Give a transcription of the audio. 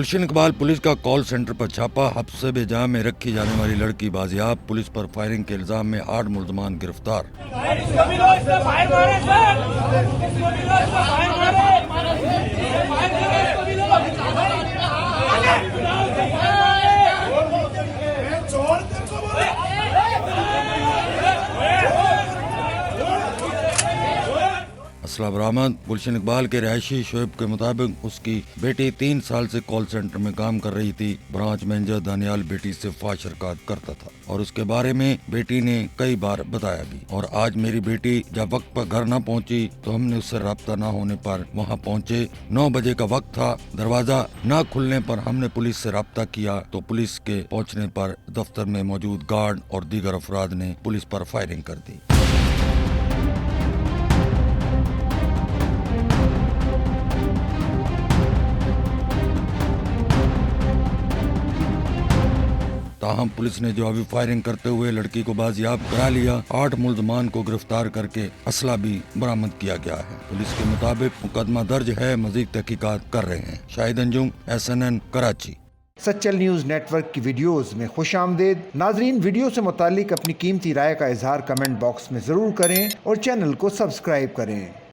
गुलशन Iqbal police का call centre पर छापा। हब्से बेजा में रखी जाने वाली लड़की बाजियाब। पुलिस पर फायरिंग के इल्जाम में 8 मुल्जमान गिरफ्तार। असला बरामद। गुलशन इकबाल के रहायशी शोएब के मुताबिक उसकी बेटी 3 साल से कॉल सेंटर में काम कर रही थी। ब्रांच मैनेजर दानियाल बेटी से फाश हरकत करता था और उसके बारे में बेटी ने कई बार बताया भी। और आज मेरी बेटी जब वक्त पर घर न पहुंची तो हमने उससे राब्ता न होने पर वहां पहुंचे। 9 बजे का वक्त था। दरवाजा न खुलने पर हमने पुलिस से राब्ता किया तो पुलिस के पहुंचने पर दफ्तर में मौजूद गार्ड और दीगर अफराद ने पुलिस पर फायरिंग कर दी। ताहम पुलिस ने जवाबी फायरिंग करते हुए लड़की को बाजियाब करा लिया। 8 मुल्जमान को गिरफ्तार करके असला भी बरामद किया गया है। पुलिस के मुताबिक मुकदमा दर्ज है, मजीद तहकीकात कर रहे हैं। Shahid Anjum, SNN, Karachi. Sachal news network की वीडियोस में खुश आमदेद। नाजरीन, वीडियो से मुतालिक अपनी कीमती राय का इजहार कमेंट बॉक्स में ज़रूर करें और चैनल को सब्सक्राइब करें।